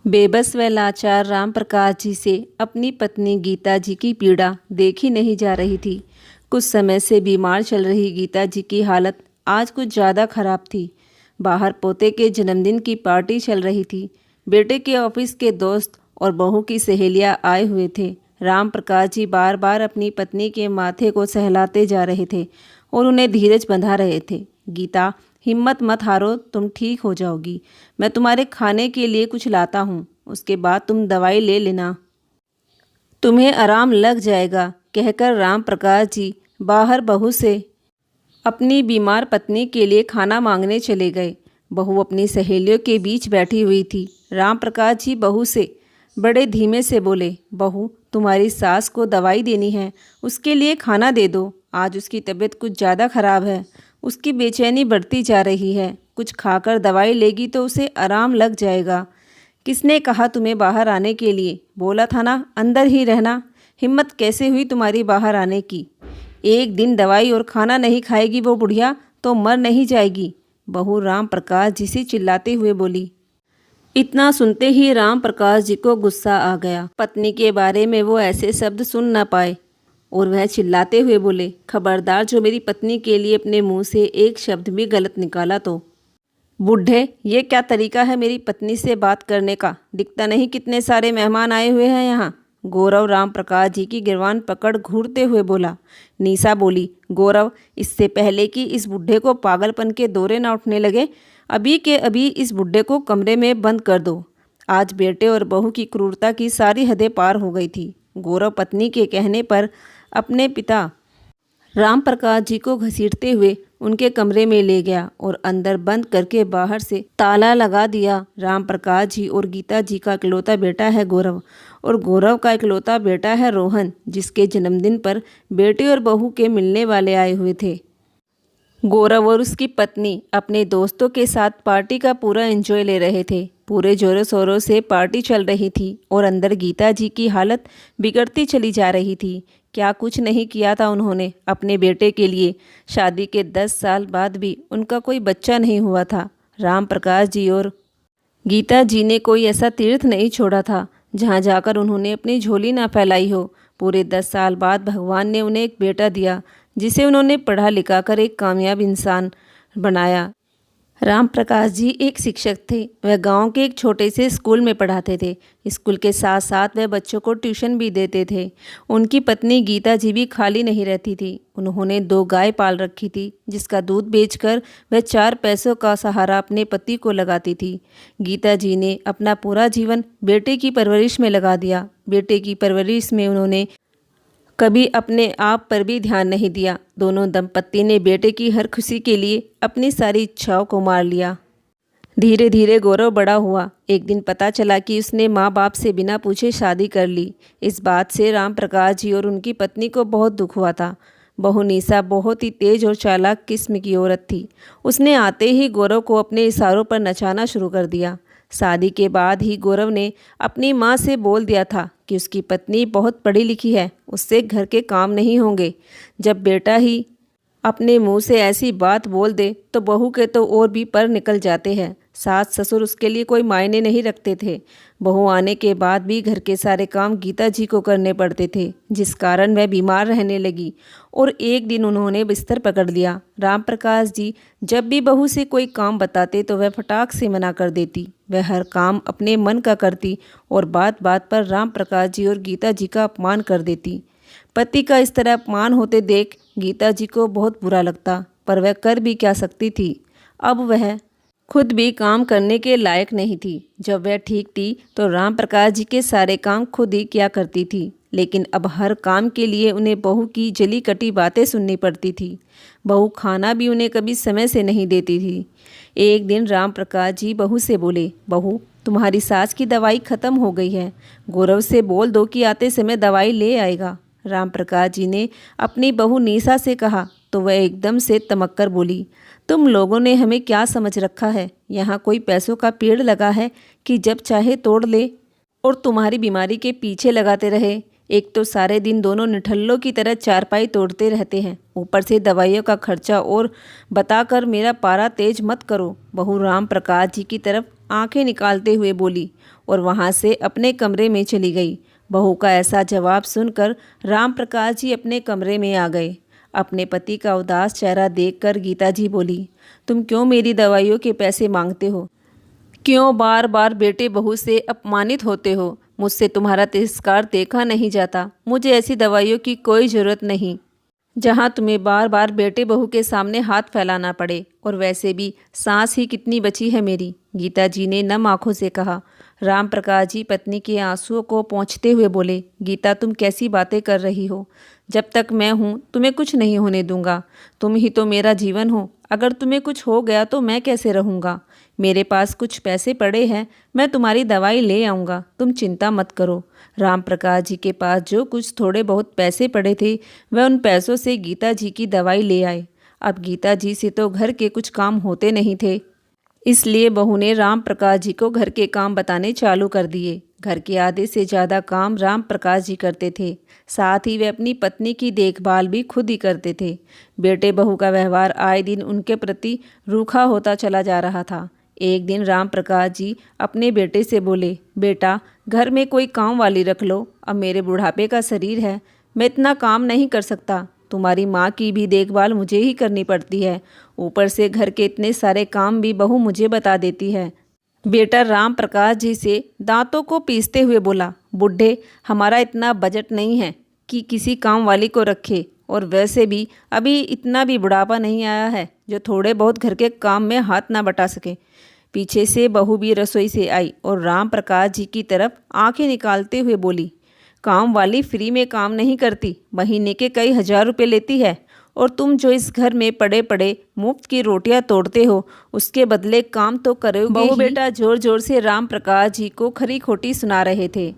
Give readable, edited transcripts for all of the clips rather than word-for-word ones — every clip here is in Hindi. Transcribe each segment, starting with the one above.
बेबस व लाचार राम प्रकाश जी से अपनी पत्नी गीता जी की पीड़ा देखी नहीं जा रही थी। कुछ समय से बीमार चल रही गीता जी की हालत आज कुछ ज़्यादा खराब थी। बाहर पोते के जन्मदिन की पार्टी चल रही थी। बेटे के ऑफिस के दोस्त और बहू की सहेलियां आए हुए थे। राम प्रकाश जी बार बार अपनी पत्नी के माथे को सहलाते जा रहे थे और उन्हें धीरज बंधा रहे थे। गीता, हिम्मत मत हारो, तुम ठीक हो जाओगी। मैं तुम्हारे खाने के लिए कुछ लाता हूँ, उसके बाद तुम दवाई ले लेना, तुम्हें आराम लग जाएगा, कहकर राम प्रकाश जी बाहर बहू से अपनी बीमार पत्नी के लिए खाना मांगने चले गए। बहू अपनी सहेलियों के बीच बैठी हुई थी। राम प्रकाश जी बहू से बड़े धीमे से बोले, बहू, तुम्हारी सास को दवाई देनी है, उसके लिए खाना दे दो। आज उसकी तबीयत कुछ ज़्यादा खराब है, उसकी बेचैनी बढ़ती जा रही है। कुछ खाकर दवाई लेगी तो उसे आराम लग जाएगा। किसने कहा तुम्हें बाहर आने के लिए? बोला था ना अंदर ही रहना। हिम्मत कैसे हुई तुम्हारी बाहर आने की? एक दिन दवाई और खाना नहीं खाएगी वो बुढ़िया तो मर नहीं जाएगी। बहू राम प्रकाश जी से चिल्लाते हुए बोली। इतना सुनते ही राम प्रकाश जी को गुस्सा आ गया। पत्नी के बारे में वो ऐसे शब्द सुन न पाए और वह चिल्लाते हुए बोले, खबरदार, जो मेरी पत्नी के लिए अपने मुंह से एक शब्द भी गलत निकाला तो। बुढ़े, ये क्या तरीका है मेरी पत्नी से बात करने का? दिखता नहीं कितने सारे मेहमान आए हुए हैं यहाँ। गौरव राम प्रकाश जी की गिरवान पकड़ घूरते हुए बोला। निशा बोली, गौरव, इससे पहले कि इस बुढ़े को पागलपन के दौरे ना उठने लगे, अभी के अभी इस बुढ़े को कमरे में बंद कर दो। आज बेटे और बहू की क्रूरता की सारी हदें पार हो गई थी। गौरव पत्नी के कहने पर अपने पिता राम प्रकाश जी को घसीटते हुए उनके कमरे में ले गया और अंदर बंद करके बाहर से ताला लगा दिया। राम प्रकाश जी और गीता जी का इकलौता बेटा है गौरव और गौरव का इकलौता बेटा है रोहन, जिसके जन्मदिन पर बेटे और बहू के मिलने वाले आए हुए थे। गौरव और उसकी पत्नी अपने दोस्तों के साथ पार्टी का पूरा एंजॉय ले रहे थे। पूरे जोरों शोरों से पार्टी चल रही थी और अंदर गीता जी की हालत बिगड़ती चली जा रही थी। क्या कुछ नहीं किया था उन्होंने अपने बेटे के लिए? शादी के 10 साल बाद भी उनका कोई बच्चा नहीं हुआ था। राम प्रकाश जी और गीता जी ने कोई ऐसा तीर्थ नहीं छोड़ा था जहाँ जाकर उन्होंने अपनी झोली ना फैलाई हो। पूरे 10 साल बाद भगवान ने उन्हें एक बेटा दिया, जिसे उन्होंने पढ़ा लिखा कर एक कामयाब इंसान बनाया। राम प्रकाश जी एक शिक्षक थे। वह गांव के एक छोटे से स्कूल में पढ़ाते थे। स्कूल के साथ साथ वह बच्चों को ट्यूशन भी देते थे। उनकी पत्नी गीता जी भी खाली नहीं रहती थी। उन्होंने 2 गाय पाल रखी थी, जिसका दूध बेचकर वह 4 पैसों का सहारा अपने पति को लगाती थी। गीता जी ने अपना पूरा जीवन बेटे की परवरिश में लगा दिया। बेटे की परवरिश में उन्होंने कभी अपने आप पर भी ध्यान नहीं दिया। दोनों दंपत्ति ने बेटे की हर खुशी के लिए अपनी सारी इच्छाओं को मार लिया। धीरे धीरे गौरव बड़ा हुआ। एक दिन पता चला कि उसने माँ बाप से बिना पूछे शादी कर ली। इस बात से राम प्रकाश जी और उनकी पत्नी को बहुत दुख हुआ था। बहू निशा बहुत ही तेज और चालाक किस्म की औरत थी। उसने आते ही गौरव को अपने इशारों पर नचाना शुरू कर दिया। शादी के बाद ही गौरव ने अपनी माँ से बोल दिया था कि उसकी पत्नी बहुत पढ़ी लिखी है, उससे घर के काम नहीं होंगे। जब बेटा ही अपने मुंह से ऐसी बात बोल दे तो बहू के तो और भी पर निकल जाते हैं। सास ससुर उसके लिए कोई मायने नहीं रखते थे। बहू आने के बाद भी घर के सारे काम गीता जी को करने पड़ते थे, जिस कारण वह बीमार रहने लगी और एक दिन उन्होंने बिस्तर पकड़ लिया। राम प्रकाश जी जब भी बहू से कोई काम बताते तो वह फटाक से मना कर देती। वह हर काम अपने मन का करती और बात बात पर राम प्रकाश जी और गीता जी का अपमान कर देती। पति का इस तरह अपमान होते देख गीता जी को बहुत बुरा लगता, पर वह कर भी क्या सकती थी। अब वह खुद भी काम करने के लायक नहीं थी। जब वह ठीक थी तो राम प्रकाश जी के सारे काम खुद ही किया करती थी, लेकिन अब हर काम के लिए उन्हें बहू की जली कटी बातें सुननी पड़ती थी। बहू खाना भी उन्हें कभी समय से नहीं देती थी। एक दिन राम प्रकाश जी बहू से बोले, बहू, तुम्हारी सास की दवाई खत्म हो गई है, गौरव से बोल दो कि आते समय दवाई ले आएगा। राम प्रकाश जी ने अपनी बहू निशा से कहा तो वह एकदम से तमक कर बोली, तुम लोगों ने हमें क्या समझ रखा है? यहाँ कोई पैसों का पेड़ लगा है कि जब चाहे तोड़ ले और तुम्हारी बीमारी के पीछे लगाते रहे? एक तो सारे दिन दोनों निठल्लों की तरह चारपाई तोड़ते रहते हैं, ऊपर से दवाइयों का खर्चा और बताकर मेरा पारा तेज मत करो। बहू राम प्रकाश जी की तरफ आंखें निकालते हुए बोली और वहां से अपने कमरे में चली गई। बहू का ऐसा जवाब सुनकर राम प्रकाश जी अपने कमरे में आ गए। अपने पति का उदास चेहरा देखकर गीता जी बोली, तुम क्यों मेरी दवाइयों के पैसे मांगते हो? क्यों बार बार बेटे बहू से अपमानित होते हो? मुझसे तुम्हारा तिरस्कार देखा नहीं जाता। मुझे ऐसी दवाइयों की कोई ज़रूरत नहीं जहाँ तुम्हें बार बार बेटे बहू के सामने हाथ फैलाना पड़े। और वैसे भी सांस ही कितनी बची है मेरी। गीता जी ने नम आंखों से कहा। राम प्रकाश जी पत्नी के आंसुओं को पोंछते हुए बोले, गीता तुम कैसी बातें कर रही हो? जब तक मैं हूँ तुम्हें कुछ नहीं होने दूंगा। तुम ही तो मेरा जीवन हो। अगर तुम्हें कुछ हो गया तो मैं कैसे रहूँगा? मेरे पास कुछ पैसे पड़े हैं, मैं तुम्हारी दवाई ले आऊँगा, तुम चिंता मत करो। राम प्रकाश जी के पास जो कुछ थोड़े बहुत पैसे पड़े थे वह उन पैसों से गीता जी की दवाई ले आए। अब गीता जी से तो घर के कुछ काम होते नहीं थे, इसलिए बहू ने राम प्रकाश जी को घर के काम बताने चालू कर दिए। घर के आधे से ज़्यादा काम राम प्रकाश जी करते थे। साथ ही वे अपनी पत्नी की देखभाल भी खुद ही करते थे। बेटे बहू का व्यवहार आए दिन उनके प्रति रूखा होता चला जा रहा था। एक दिन राम प्रकाश जी अपने बेटे से बोले, बेटा घर में कोई काम वाली रख लो। अब मेरे बुढ़ापे का शरीर है, मैं इतना काम नहीं कर सकता। तुम्हारी माँ की भी देखभाल मुझे ही करनी पड़ती है। ऊपर से घर के इतने सारे काम भी बहू मुझे बता देती है। बेटा राम प्रकाश जी से दांतों को पीसते हुए बोला, बुढ़े हमारा इतना बजट नहीं है कि किसी काम वाली को रखे। और वैसे भी अभी इतना भी बुढ़ापा नहीं आया है जो थोड़े बहुत घर के काम में हाथ ना बटा सके। पीछे से बहू भी रसोई से आई और राम प्रकाश जी की तरफ आंखें निकालते हुए बोली, काम वाली फ्री में काम नहीं करती, महीने के कई हजार रुपए लेती है। और तुम जो इस घर में पड़े पड़े मुफ्त की रोटियां तोड़ते हो उसके बदले काम तो करोगे। बहू बेटा जोर जोर से राम प्रकाश जी को खरी खोटी सुना रहे थे।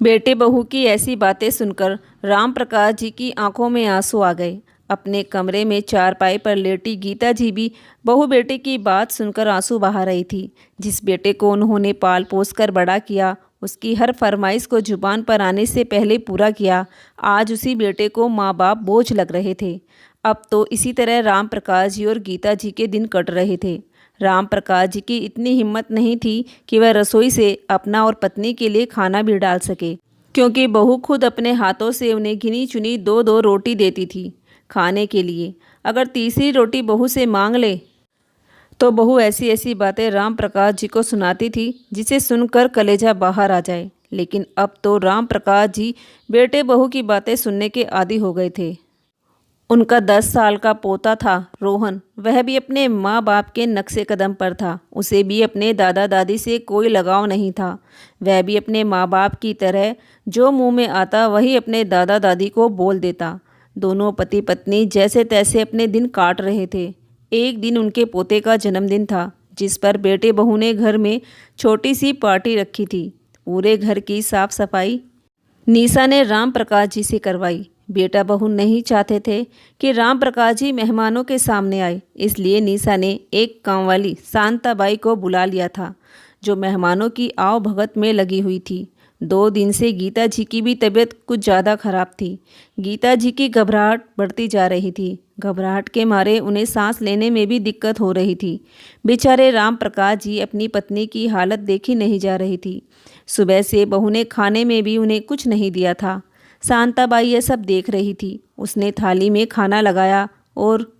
बेटे बहू की ऐसी बातें सुनकर राम प्रकाश जी की आंखों में आंसू आ गए। अपने कमरे में चारपाई पर लेटी गीता जी भी बहू बेटे की बात सुनकर आंसू बहा रही थी। जिस बेटे को उन्होंने पाल पोस कर बड़ा किया, उसकी हर फरमाइश को जुबान पर आने से पहले पूरा किया, आज उसी बेटे को माँ बाप बोझ लग रहे थे। अब तो इसी तरह राम प्रकाश जी और गीता जी के दिन कट रहे थे। राम प्रकाश जी की इतनी हिम्मत नहीं थी कि वह रसोई से अपना और पत्नी के लिए खाना भी डाल सके, क्योंकि बहू खुद अपने हाथों से उन्हें गिनी चुनी दो दो रोटी देती थी खाने के लिए। अगर तीसरी रोटी बहू से मांग ले तो बहू ऐसी ऐसी बातें राम प्रकाश जी को सुनाती थी जिसे सुनकर कलेजा बाहर आ जाए। लेकिन अब तो राम प्रकाश जी बेटे बहू की बातें सुनने के आदी हो गए थे। उनका 10 साल का पोता था रोहन, वह भी अपने माँ बाप के नक्शे कदम पर था। उसे भी अपने दादा दादी से कोई लगाव नहीं था। वह भी अपने माँ बाप की तरह जो मुंह में आता वही अपने दादा दादी को बोल देता। दोनों पति पत्नी जैसे तैसे अपने दिन काट रहे थे। एक दिन उनके पोते का जन्मदिन था, जिस पर बेटे बहू ने घर में छोटी सी पार्टी रखी थी। पूरे घर की साफ सफाई निशा ने राम प्रकाश जी से करवाई। बेटा बहू नहीं चाहते थे कि राम प्रकाश जी मेहमानों के सामने आए, इसलिए निशा ने एक कामवाली शांताबाई को बुला लिया था, जो मेहमानों की आव भगत में लगी हुई थी। 2 दिन से गीता जी की भी तबीयत कुछ ज़्यादा खराब थी। गीता जी की घबराहट बढ़ती जा रही थी। घबराहट के मारे उन्हें सांस लेने में भी दिक्कत हो रही थी। बेचारे राम प्रकाश जी अपनी पत्नी की हालत देखी नहीं जा रही थी। सुबह से बहू ने खाने में भी उन्हें कुछ नहीं दिया था। शांताबाई यह सब देख रही थी। उसने थाली में खाना लगाया और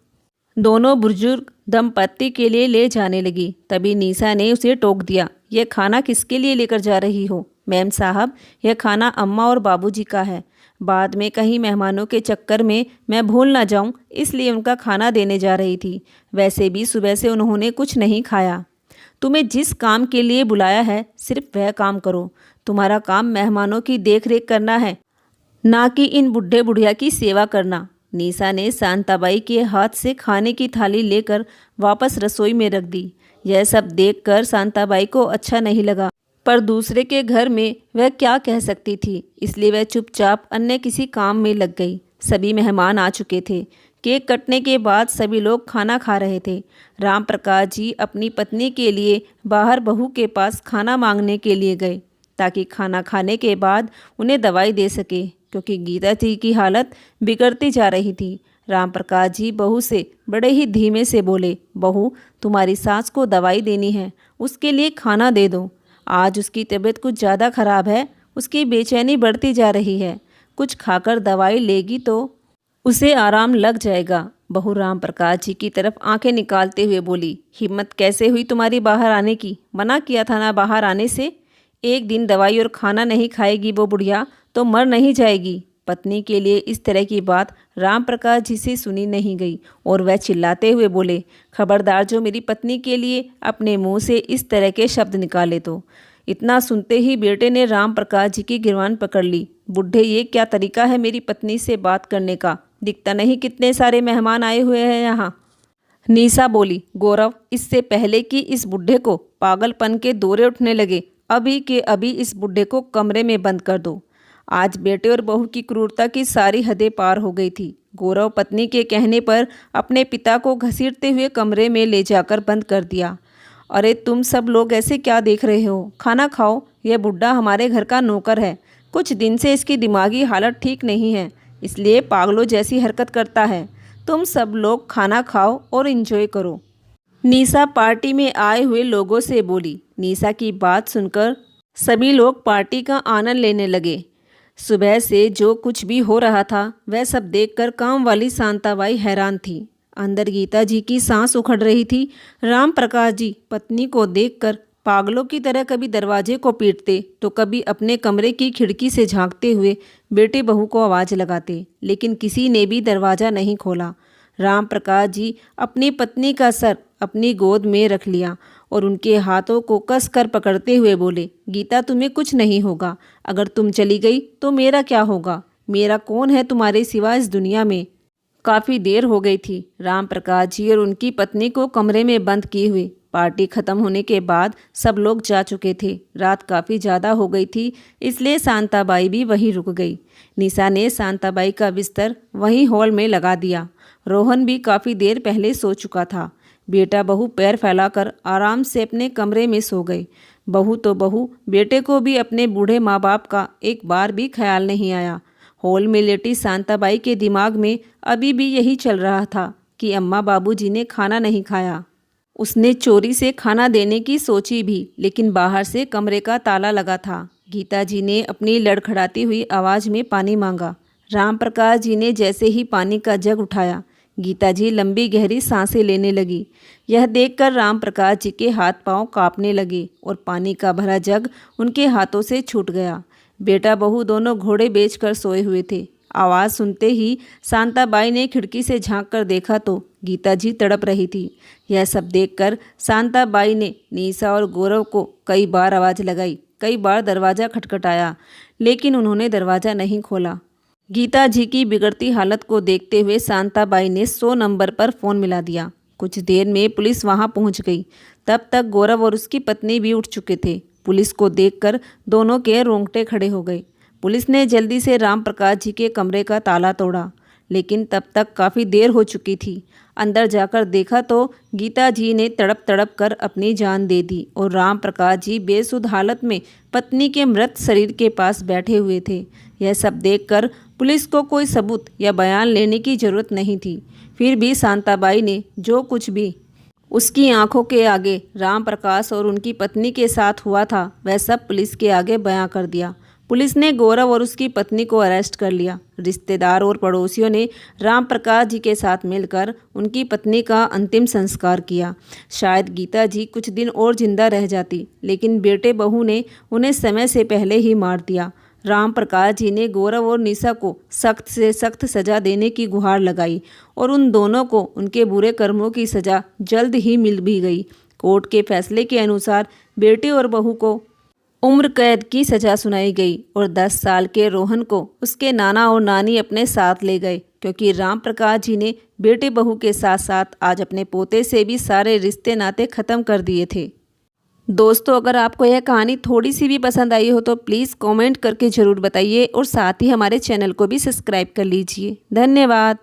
दोनों बुजुर्ग दंपत्ति के लिए ले जाने लगी। तभी निशा ने उसे टोक दिया, यह खाना किसके लिए लेकर जा रही हो? मैम साहब, यह खाना अम्मा और बाबूजी का है। बाद में कहीं मेहमानों के चक्कर में मैं भूल ना जाऊं, इसलिए उनका खाना देने जा रही थी। वैसे भी सुबह से उन्होंने कुछ नहीं खाया। तुम्हें जिस काम के लिए बुलाया है सिर्फ वह काम करो। तुम्हारा काम मेहमानों की देखरेख करना है, ना कि इन बुढ़े बुढ़िया की सेवा करना। निशा ने शांताबाई के हाथ से खाने की थाली लेकर वापस रसोई में रख दी। यह सब देखकर शांताबाई को अच्छा नहीं लगा, पर दूसरे के घर में वह क्या कह सकती थी, इसलिए वह चुपचाप अन्य किसी काम में लग गई। सभी मेहमान आ चुके थे। केक कटने के बाद सभी लोग खाना खा रहे थे। राम प्रकाश जी अपनी पत्नी के लिए बाहर बहू के पास खाना मांगने के लिए गए, ताकि खाना खाने के बाद उन्हें दवाई दे सके, क्योंकि गीता जी की हालत बिगड़ती जा रही थी। राम प्रकाश जी बहू से बड़े ही धीमे से बोले, बहू तुम्हारी सास को दवाई देनी है, उसके लिए खाना दे दो। आज उसकी तबीयत कुछ ज़्यादा खराब है, उसकी बेचैनी बढ़ती जा रही है, कुछ खाकर दवाई लेगी तो उसे आराम लग जाएगा। बहू राम प्रकाश जी की तरफ आंखें निकालते हुए बोली, हिम्मत कैसे हुई तुम्हारी बाहर आने की? मना किया था ना बाहर आने से। एक दिन दवाई और खाना नहीं खाएगी वो बुढ़िया तो मर नहीं जाएगी। पत्नी के लिए इस तरह की बात राम प्रकाश जी से सुनी नहीं गई और वह चिल्लाते हुए बोले, खबरदार जो मेरी पत्नी के लिए अपने मुंह से इस तरह के शब्द निकाले तो। इतना सुनते ही बेटे ने राम प्रकाश जी की गिरवान पकड़ ली। बुढ़े ये क्या तरीका है मेरी पत्नी से बात करने का? दिखता नहीं कितने सारे मेहमान आए हुए हैं यहाँ। निशा बोली, गौरव इससे पहले कि इस बुढ़े को पागलपन के दौरे उठने लगे, अभी के अभी इस बुढ़े को कमरे में बंद कर दो। आज बेटे और बहू की क्रूरता की सारी हदें पार हो गई थी। गौरव पत्नी के कहने पर अपने पिता को घसीटते हुए कमरे में ले जाकर बंद कर दिया। अरे तुम सब लोग ऐसे क्या देख रहे हो? खाना खाओ, यह बुढ़ा हमारे घर का नौकर है। कुछ दिन से इसकी दिमागी हालत ठीक नहीं है, इसलिए पागलों जैसी हरकत करता है। तुम सब लोग खाना खाओ और एंजॉय करो। निशा पार्टी में आए हुए लोगों से बोली। निशा की बात सुनकर सभी लोग पार्टी का आनंद लेने लगे। सुबह से जो कुछ भी हो रहा था वह सब देखकर काम वाली शांताबाई हैरान थी। अंदर गीता जी की सांस उखड़ रही थी। राम प्रकाश जी पत्नी को देखकर पागलों की तरह कभी दरवाजे को पीटते तो कभी अपने कमरे की खिड़की से झांकते हुए बेटे बहू को आवाज़ लगाते, लेकिन किसी ने भी दरवाज़ा नहीं खोला। राम प्रकाश जी अपनी पत्नी का सर अपनी गोद में रख लिया और उनके हाथों को कस कर पकड़ते हुए बोले, गीता तुम्हें कुछ नहीं होगा। अगर तुम चली गई तो मेरा क्या होगा? मेरा कौन है तुम्हारे सिवा इस दुनिया में? काफ़ी देर हो गई थी राम प्रकाश जी और उनकी पत्नी को कमरे में बंद किए हुए। पार्टी खत्म होने के बाद सब लोग जा चुके थे। रात काफ़ी ज़्यादा हो गई थी, इसलिए शांताबाई भी वहीं रुक गई। निशा ने शांताबाई का बिस्तर वहीं हॉल में लगा दिया। रोहन भी काफ़ी देर पहले सो चुका था। बेटा बहू पैर फैलाकर आराम से अपने कमरे में सो गए। बहू तो बहू, बेटे को भी अपने बूढ़े माँ बाप का एक बार भी ख्याल नहीं आया। हॉल में लेटी शांताबाई के दिमाग में अभी भी यही चल रहा था कि अम्मा बाबूजी ने खाना नहीं खाया। उसने चोरी से खाना देने की सोची भी, लेकिन बाहर से कमरे का ताला लगा था। गीता जी ने अपनी लड़खड़ाती हुई आवाज़ में पानी मांगा। राम प्रकाश जी ने जैसे ही पानी का जग उठाया, गीता जी लंबी गहरी सांसें लेने लगी। यह देखकर राम प्रकाश जी के हाथ पांव कांपने लगे और पानी का भरा जग उनके हाथों से छूट गया। बेटा बहू दोनों घोड़े बेचकर सोए हुए थे। आवाज़ सुनते ही शांताबाई ने खिड़की से झांक कर देखा तो गीता जी तड़प रही थी। यह सब देखकर शांताबाई ने निशा और गौरव को कई बार आवाज़ लगाई, कई बार दरवाज़ा खटखटाया, लेकिन उन्होंने दरवाज़ा नहीं खोला। गीता जी की बिगड़ती हालत को देखते हुए शांताबाई ने 100 नंबर पर फ़ोन मिला दिया। कुछ देर में पुलिस वहां पहुंच गई। तब तक गौरव और उसकी पत्नी भी उठ चुके थे। पुलिस को देखकर दोनों के रोंगटे खड़े हो गए। पुलिस ने जल्दी से राम प्रकाश जी के कमरे का ताला तोड़ा, लेकिन तब तक काफ़ी देर हो चुकी थी। अंदर जाकर देखा तो गीता जी ने तड़प तड़प कर अपनी जान दे दी और राम प्रकाश जी बेसुध हालत में पत्नी के मृत शरीर के पास बैठे हुए थे। यह सब देखकर पुलिस को कोई सबूत या बयान लेने की जरूरत नहीं थी। फिर भी शांताबाई ने जो कुछ भी उसकी आंखों के आगे राम प्रकाश और उनकी पत्नी के साथ हुआ था वह सब पुलिस के आगे बयां कर दिया। पुलिस ने गौरव और उसकी पत्नी को अरेस्ट कर लिया। रिश्तेदार और पड़ोसियों ने राम प्रकाश जी के साथ मिलकर उनकी पत्नी का अंतिम संस्कार किया। शायद गीता जी कुछ दिन और जिंदा रह जाती, लेकिन बेटे बहू ने उन्हें समय से पहले ही मार दिया। राम प्रकाश जी ने गौरव और निशा को सख्त से सख्त सज़ा देने की गुहार लगाई और उन दोनों को उनके बुरे कर्मों की सज़ा जल्द ही मिल भी गई। कोर्ट के फैसले के अनुसार बेटे और बहू को उम्र कैद की सज़ा सुनाई गई और 10 साल के रोहन को उसके नाना और नानी अपने साथ ले गए, क्योंकि राम प्रकाश जी ने बेटे बहू के साथ साथ आज अपने पोते से भी सारे रिश्ते नाते ख़त्म कर दिए थे। दोस्तों, अगर आपको यह कहानी थोड़ी सी भी पसंद आई हो तो प्लीज़ कमेंट करके ज़रूर बताइए और साथ ही हमारे चैनल को भी सब्सक्राइब कर लीजिए। धन्यवाद।